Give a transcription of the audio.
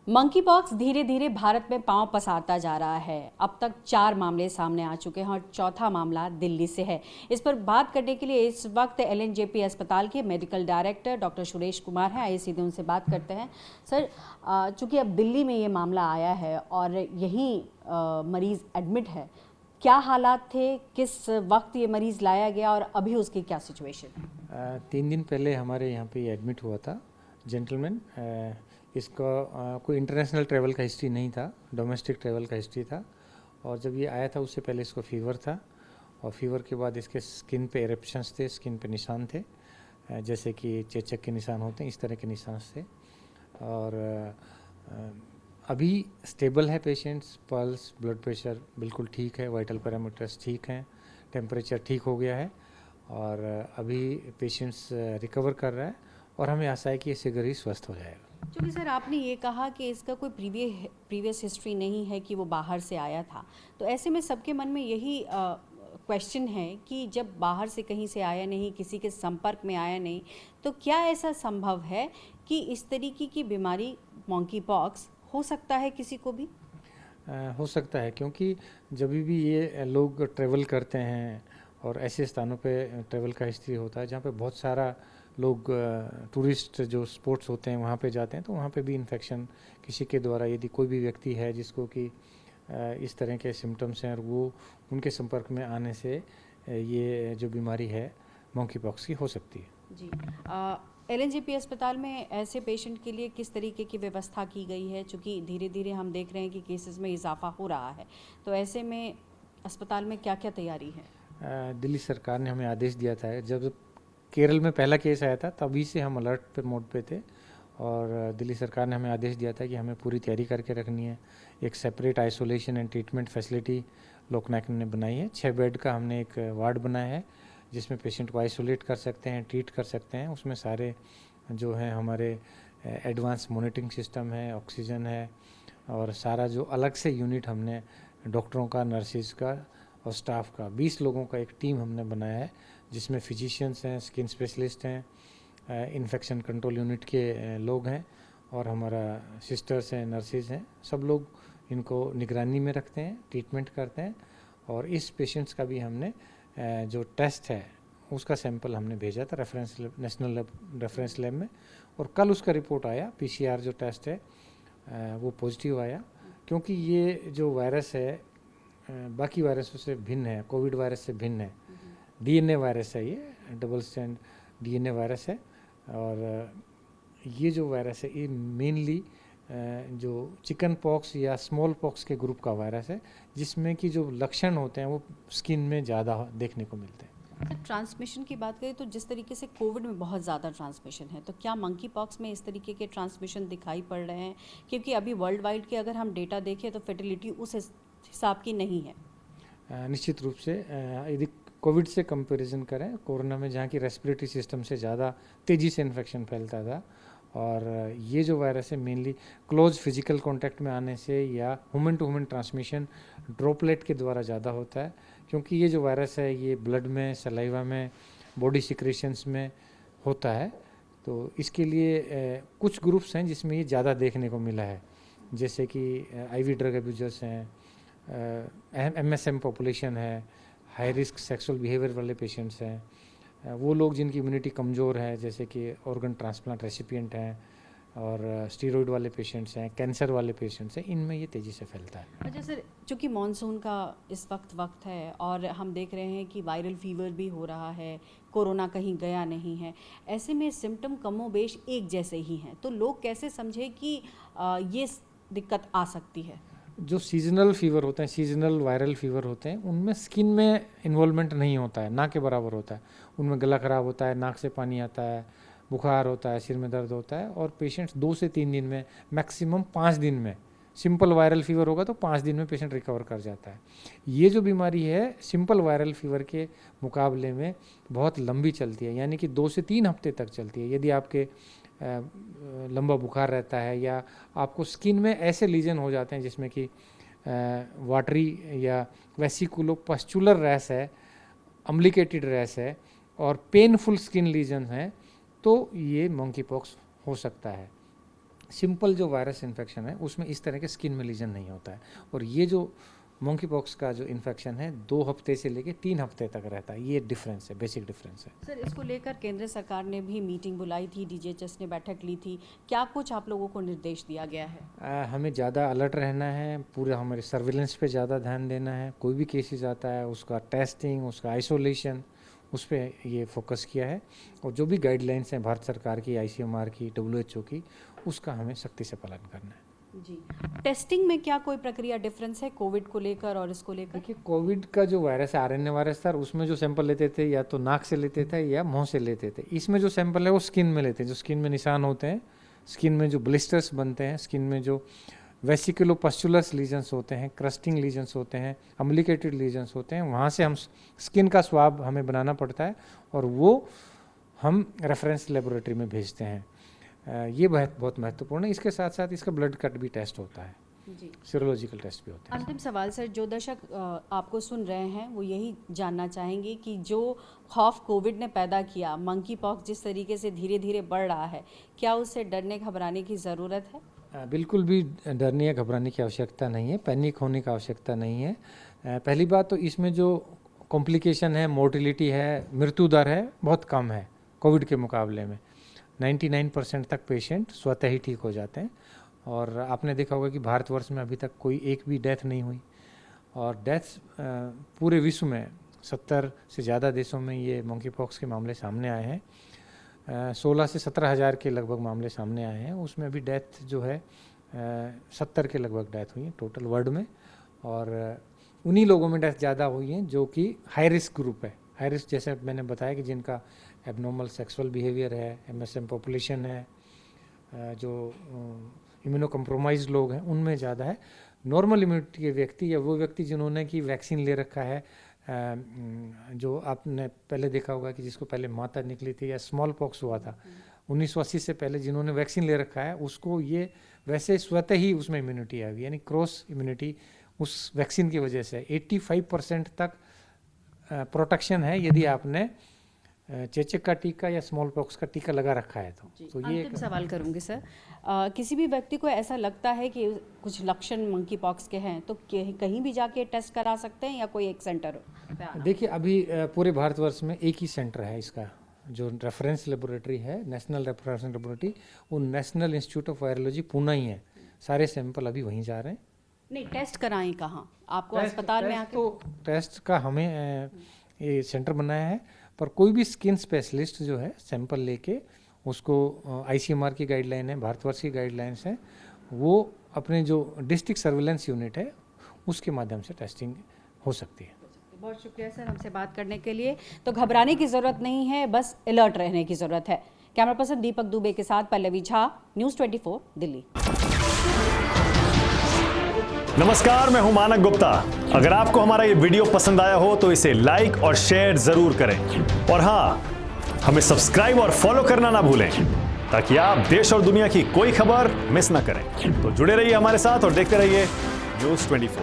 Monkey pox धीरे धीरे भारत में पांव पसारता जा रहा है। अब तक 4 मामले सामने आ चुके हैं और चौथा मामला दिल्ली से है। इस पर बात करने के लिए इस वक्त एलएनजेपी अस्पताल के medical director doctor Suresh Kumar हैं। आइए सीधे उनसे बात करते हैं। सर, चूंकि अब दिल्ली में ये मामला आया है और यहीं मरीज एडमिट है, क्या हालात थे, किस वक्त ये मरीज लाया गया और अभी उसकी क्या सिचुएशन है? 3 दिन पहले हमारे यहाँ पे एडमिट हुआ था जेंटलमैन। इसका कोई इंटरनेशनल ट्रैवल का हिस्ट्री नहीं था, डोमेस्टिक ट्रैवल का हिस्ट्री था। और जब ये आया था उससे पहले इसको फीवर था और फीवर के बाद इसके स्किन पे एरप्शंस थे, स्किन पे निशान थे, जैसे कि चेचक के निशान होते हैं, इस तरह के निशान थे। और अभी स्टेबल है पेशेंट्स, पल्स, ब्लड प्रेशर बिल्कुल ठीक है, वाइटल पैरामीटर्स ठीक हैं, टेम्परेचर ठीक हो गया है और अभी पेशेंट्स रिकवर कर रहा है और हमें आशा है कि ये शीघ्र ही स्वस्थ हो जाएगा। क्योंकि सर आपने ये कहा कि इसका कोई प्रीवियस हिस्ट्री नहीं है कि वो बाहर से आया था, तो ऐसे में सबके मन में यही क्वेश्चन है कि जब बाहर से कहीं से आया नहीं, किसी के संपर्क में आया नहीं, तो क्या ऐसा संभव है कि इस तरीके की बीमारी मंकी पॉक्स हो सकता है किसी को भी? हो सकता है, क्योंकि जब भी ये लोग ट्रैवल करते हैं और ऐसे स्थानों पे ट्रैवल का हिस्ट्री होता है जहाँ पे बहुत सारा लोग टूरिस्ट जो स्पॉट्स होते हैं वहाँ पे जाते हैं, तो वहाँ पे भी इन्फेक्शन किसी के द्वारा, यदि कोई भी व्यक्ति है जिसको कि इस तरह के सिम्टम्स हैं और वो उनके संपर्क में आने से ये जो बीमारी है मंकी पॉक्स की हो सकती है। जी, एलएनजेपी अस्पताल में ऐसे पेशेंट के लिए किस तरीके की व्यवस्था की गई है? चूँकि धीरे धीरे हम देख रहे हैं कि केसेस में इजाफा हो रहा है, तो ऐसे में अस्पताल में क्या क्या तैयारी है? दिल्ली सरकार ने हमें आदेश दिया था, जब केरल में पहला केस आया था तभी से हम अलर्ट पे मोड पे थे और दिल्ली सरकार ने हमें आदेश दिया था कि हमें पूरी तैयारी करके रखनी है। एक separate isolation and treatment facility Loknayak ने बनाई है। 6 बेड का हमने एक वार्ड बनाया है जिसमें पेशेंट को आइसोलेट कर सकते हैं, ट्रीट कर सकते हैं। उसमें सारे जो हैं हमारे एडवांस मॉनिटरिंग सिस्टम है, ऑक्सीजन है और सारा जो अलग से यूनिट हमने डॉक्टरों का, नर्सिस का और स्टाफ का 20 लोगों का एक टीम हमने बनाया है जिसमें फिजिशियंस हैं, स्किन स्पेशलिस्ट हैं, इन्फेक्शन कंट्रोल यूनिट के लोग हैं और हमारा सिस्टर्स हैं, नर्सिस हैं। सब लोग इनको निगरानी में रखते हैं, ट्रीटमेंट करते हैं। और इस पेशेंट्स का भी हमने जो टेस्ट है उसका सैंपल हमने भेजा था reference lab, national reference lab में, और कल उसका रिपोर्ट आया। पीसीआर जो टेस्ट है वो पॉजिटिव आया, क्योंकि ये जो वायरस है बाकी वायरसों से भिन्न है, कोविड वायरस से भिन्न है। डीएनए वायरस है, ये डबल स्ट्रैंड डीएनए वायरस है। और ये जो वायरस है ये मेनली जो चिकन पॉक्स या स्मॉल पॉक्स के ग्रुप का वायरस है, जिसमें कि जो लक्षण होते हैं वो स्किन में ज़्यादा देखने को मिलते हैं। ट्रांसमिशन की बात करें तो जिस तरीके से कोविड में बहुत ज़्यादा ट्रांसमिशन है, तो क्या मंकी पॉक्स में इस तरीके के ट्रांसमिशन दिखाई पड़ रहे हैं? क्योंकि अभी वर्ल्ड वाइड के अगर हम डेटा देखें तो फर्टिलिटी उस हिसाब की नहीं है। निश्चित रूप से यदि कोविड से कंपैरिजन करें, कोरोना में जहाँ की रेस्पिरेटरी सिस्टम से ज़्यादा तेज़ी से इन्फेक्शन फैलता था, और ये जो वायरस है मेनली क्लोज फिजिकल कांटेक्ट में आने से या human to human transmission droplet के द्वारा ज़्यादा होता है। क्योंकि ये जो वायरस है ये ब्लड में, सलाइवा में, बॉडी सिक्रेशंस में होता है, तो इसके लिए कुछ ग्रुप्स हैं जिसमें ये ज़्यादा देखने को मिला है, जैसे कि आईवी ड्रग अब्यूजर्स हैं, एमएसएम पॉपुलेशन है, हाई रिस्क सेक्सुअल बिहेवियर वाले पेशेंट्स हैं, वो लोग जिनकी इम्यूनिटी कमज़ोर है, जैसे कि ऑर्गन ट्रांसप्लांट रेसिपिएंट हैं, और स्टीरॉयड वाले पेशेंट्स हैं, कैंसर वाले पेशेंट्स हैं, इनमें ये तेज़ी से फैलता है। अच्छा सर, चूँकि मानसून का इस वक्त है और हम देख रहे हैं कि वायरल फीवर भी हो रहा है, कोरोना कहीं गया नहीं है, ऐसे में सिम्टम कमोबेश एक जैसे ही हैं, तो लोग कैसे समझे कि ये दिक्कत आ सकती है? जो सीजनल फीवर होते हैं, सीजनल वायरल फीवर होते हैं, उनमें स्किन में इन्वॉल्वमेंट नहीं होता है, ना के बराबर होता है। उनमें गला खराब होता है, नाक से पानी आता है, बुखार होता है, सिर में दर्द होता है, और पेशेंट्स 2 से 3 दिन में, मैक्सिमम 5 दिन में, सिंपल वायरल फीवर होगा तो 5 दिन में पेशेंट रिकवर कर जाता है। ये जो बीमारी है सिंपल वायरल फीवर के मुकाबले में बहुत लंबी चलती है, यानी कि 2 से 3 हफ्ते तक चलती है। यदि आपके लंबा बुखार रहता है या आपको स्किन में ऐसे लीजन हो जाते हैं जिसमें कि वाटरी या वेसिकुलो पस्चुलर रैश है, अम्लिकेटेड रैश है और पेनफुल स्किन लीजन है, तो ये मंकी पॉक्स हो सकता है। सिंपल जो वायरस इन्फेक्शन है उसमें इस तरह के स्किन में लीजन नहीं होता है, और ये जो मंकी पॉक्स का जो इन्फेक्शन है 2 हफ्ते से लेके 3 हफ्ते तक रहता है। ये डिफरेंस है, बेसिक डिफरेंस है। सर, इसको लेकर केंद्र सरकार ने भी मीटिंग बुलाई थी, DGHS ने बैठक ली थी, क्या कुछ आप लोगों को निर्देश दिया गया है? हमें ज़्यादा अलर्ट रहना है, पूरे हमारे सर्विलेंस पे ज़्यादा ध्यान देना है। कोई भी केसेस आता है उसका टेस्टिंग, उसका आइसोलेशन, उस पर ये फोकस किया है। और जो भी गाइडलाइंस हैं भारत सरकार की, ICMR की, WHO की, उसका हमें सख्ती से पालन करना है। जी, टेस्टिंग में क्या कोई प्रक्रिया डिफरेंस है कोविड को लेकर और इसको लेकर? देखिए, कोविड का जो वायरस है, RNA वायरस था, उसमें जो सैंपल लेते थे या तो नाक से लेते थे या मुंह से लेते थे। इसमें जो सैंपल है वो स्किन में लेते हैं, जो स्किन में निशान होते हैं, स्किन में जो ब्लिस्टर्स बनते हैं, स्किन में जो वेसिकुलोपस्चुलस लीजन्स होते हैं, क्रस्टिंग लीजन्स होते हैं, अम्लिकेटेड लीजन्स होते हैं, वहाँ से हम स्किन का स्वाब हमें बनाना पड़ता है और वो हम रेफरेंस लेबोरेटरी में भेजते हैं। ये बहुत महत्वपूर्ण है। इसके साथ साथ इसका ब्लड कट भी टेस्ट होता है, जी, सीरोलॉजिकल टेस्ट भी होता है। अंतिम सवाल सर, जो दर्शक आपको सुन रहे हैं वो यही जानना चाहेंगे कि जो खौफ कोविड ने पैदा किया, मंकी पॉक्स जिस तरीके से धीरे धीरे बढ़ रहा है, क्या उससे डरने घबराने की ज़रूरत है? बिल्कुल भी डरने या घबराने की आवश्यकता नहीं है, पैनिक होने की आवश्यकता नहीं है। पहली बात तो इसमें जो कॉम्प्लिकेशन है, मोर्टिलिटी है, मृत्यु दर है, बहुत कम है कोविड के मुकाबले में। 99% तक पेशेंट स्वतः ही ठीक हो जाते हैं। और आपने देखा होगा कि भारतवर्ष में अभी तक कोई एक भी डेथ नहीं हुई, और डेथ्स पूरे विश्व में 70 से ज़्यादा देशों में ये मंकी पॉक्स के मामले सामने आए हैं। 16 से 17 हज़ार के लगभग मामले सामने आए हैं। उसमें अभी डेथ जो है 70 के लगभग डेथ हुई है टोटल वर्ल्ड में, और उन्हीं लोगों में डेथ ज़्यादा हुई हैं जो कि हाई रिस्क ग्रुप है। हाई रिस्क जैसे मैंने बताया कि जिनका एबनॉर्मल सेक्सुअल बिहेवियर है, MSM पॉपुलेशन है, जो इम्यूनो कम्प्रोमाइज लोग हैं, उनमें ज़्यादा है। नॉर्मल इम्यूनिटी के व्यक्ति या वो व्यक्ति जिन्होंने कि वैक्सीन ले रखा है, जो आपने पहले देखा होगा कि जिसको पहले माता निकली थी या स्मॉल पॉक्स हुआ था 1980 से पहले, जिन्होंने वैक्सीन ले रखा है उसको ये वैसे स्वतः ही उसमें इम्यूनिटी आ गई, यानी क्रॉस इम्यूनिटी उस वैक्सीन की वजह से 85% तक प्रोटेक्शन है यदि आपने चेचक का टीका या स्मॉल पॉक्स का टीका लगा रखा है तो ये अंतिम सवाल करूंगी सर, किसी भी व्यक्ति को ऐसा लगता है कि कुछ लक्षण मंकी पॉक्स के हैं तो कहीं भी जाके टेस्ट करा सकते हैं या कोई एक सेंटर? देखिए, अभी पूरे भारतवर्ष में एक ही सेंटर है इसका, जो रेफरेंस लेबोरेटरी है, नेशनल रेफरेंस लेबोरेटरी, वो national institute of virology Pune ही है। सारे सैंपल अभी वहीं जा रहे हैं। नहीं, टेस्ट कराएं कहाँ? आपको अस्पताल में आके? तो टेस्ट का हमें ये सेंटर बनाया है, पर कोई भी स्किन स्पेशलिस्ट जो है सैंपल लेके उसको ICMR की गाइडलाइन है, भारतवर्ष की गाइडलाइंस है, वो अपने जो डिस्ट्रिक्ट सर्विलेंस यूनिट है उसके माध्यम से टेस्टिंग हो सकती है। बहुत शुक्रिया सर हमसे बात करने के लिए। तो घबराने की ज़रूरत नहीं है, बस अलर्ट रहने की ज़रूरत है। कैमरा पर्सन दीपक दुबे के साथ पल्लवी झा, न्यूज़ 24 दिल्ली। नमस्कार, मैं हूं मानक गुप्ता। अगर आपको हमारा ये वीडियो पसंद आया हो तो इसे लाइक और शेयर जरूर करें, और हाँ, हमें सब्सक्राइब और फॉलो करना ना भूलें ताकि आप देश और दुनिया की कोई खबर मिस ना करें। तो जुड़े रहिए हमारे साथ और देखते रहिए न्यूज़ 24।